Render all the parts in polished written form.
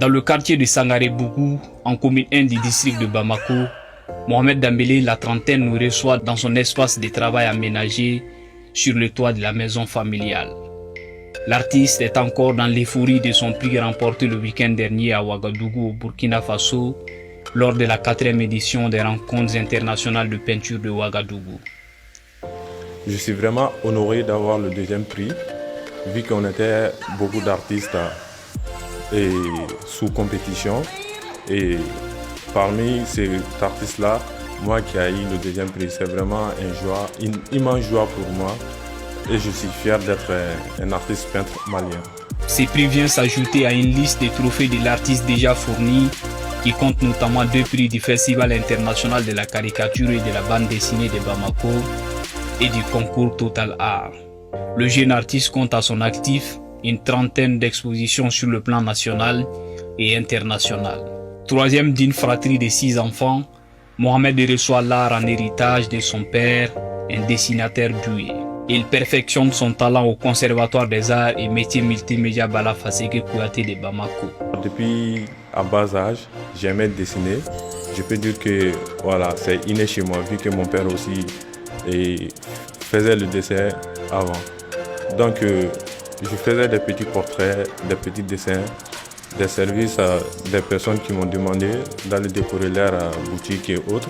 Dans le quartier de Sangaré-Bougou, en commune 1 du district de Bamako, Mohamed Dembélé, la trentaine, nous reçoit dans son espace de travail aménagé sur le toit de la maison familiale. L'artiste est encore dans l'euphorie de son prix remporté le week-end dernier à Ouagadougou au Burkina Faso lors de la 4e édition des rencontres internationales de peinture de Ouagadougou. Je suis vraiment honoré d'avoir le 2e prix, vu qu'on était beaucoup d'artistes sous compétition. Et parmi ces artistes-là, moi qui ai eu le 2e prix, c'est vraiment une immense joie pour moi. Et je suis fier d'être un artiste peintre malien. Ces prix viennent s'ajouter à une liste de trophées de l'artiste déjà fourni, qui compte notamment 2 prix du Festival international de la caricature et de la bande dessinée de Bamako et du concours Total Art. Le jeune artiste compte à son actif une trentaine d'expositions sur le plan national et international. 3e d'une fratrie de 6 enfants, Mohamed reçoit l'art en héritage de son père, un dessinateur doué. Il perfectionne son talent au Conservatoire des Arts et Métiers Multimédia Bala Faseke Kouyaté de Bamako. Depuis à bas âge, j'aimais dessiner. Je peux dire que voilà, c'est inné chez moi, vu que mon père aussi faisait le dessin avant. Donc je faisais des petits portraits, des petits dessins, des services à des personnes qui m'ont demandé d'aller décorer leur boutique et autres.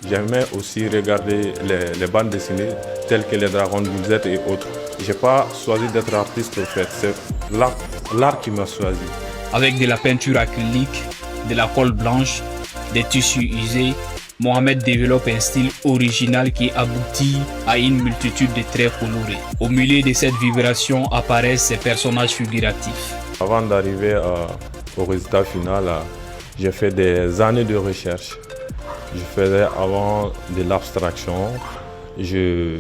J'aimais aussi regarder les bandes dessinées telles que les Dragons de Bouzette et autres. Je n'ai pas choisi d'être artiste au fait, c'est l'art qui m'a choisi. Avec de la peinture acrylique, de la colle blanche, des tissus usés, Mohamed développe un style original qui aboutit à une multitude de traits colorés. Au milieu de cette vibration apparaissent ces personnages figuratifs. Avant d'arriver au résultat final, j'ai fait des années de recherche. Je faisais avant de l'abstraction, je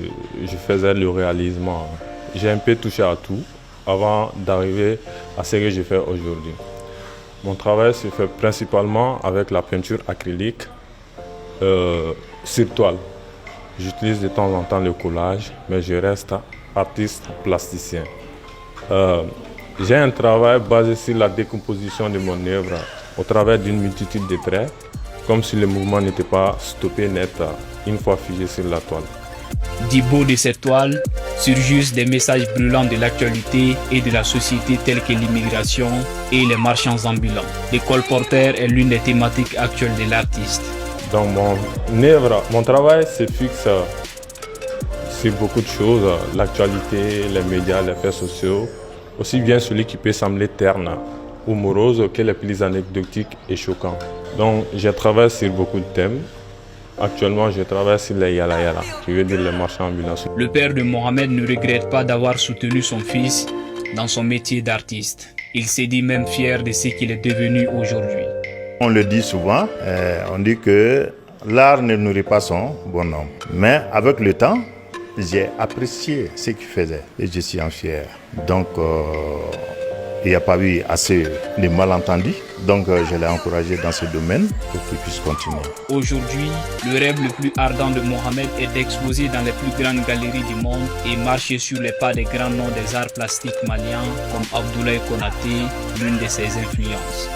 faisais le réalisme. J'ai un peu touché à tout avant d'arriver à ce que je fais aujourd'hui. Mon travail se fait principalement avec la peinture acrylique sur toile. J'utilise de temps en temps le collage, mais je reste artiste plasticien. J'ai un travail basé sur la décomposition de mon œuvre au travers d'une multitude de traits, comme si le mouvement n'était pas stoppé net une fois figé sur la toile. Du beau de cette toile surgissent des messages brûlants de l'actualité et de la société tels que l'immigration et les marchands ambulants. Le colporteur est l'une des thématiques actuelles de l'artiste. Dans mon œuvre, mon travail se fixe sur beaucoup de choses, l'actualité, les médias, les faits sociaux, aussi bien celui qui peut sembler terne ou morose que les plus anecdotiques et choquants. Donc, je travaille sur beaucoup de thèmes. Actuellement, je travaille sur les Yala Yala, qui veut dire les marchands ambulants. Le père de Mohamed ne regrette pas d'avoir soutenu son fils dans son métier d'artiste. Il s'est dit même fier de ce qu'il est devenu aujourd'hui. On le dit souvent, on dit que l'art ne nourrit pas son bonhomme. Mais avec le temps, j'ai apprécié ce qu'il faisait et je suis en fier. Donc, il n'y a pas eu assez de malentendus, donc je l'ai encouragé dans ce domaine pour qu'il puisse continuer. Aujourd'hui, le rêve le plus ardent de Mohamed est d'exposer dans les plus grandes galeries du monde et marcher sur les pas des grands noms des arts plastiques maliens comme Abdoulaye Konaté, l'une de ses influences.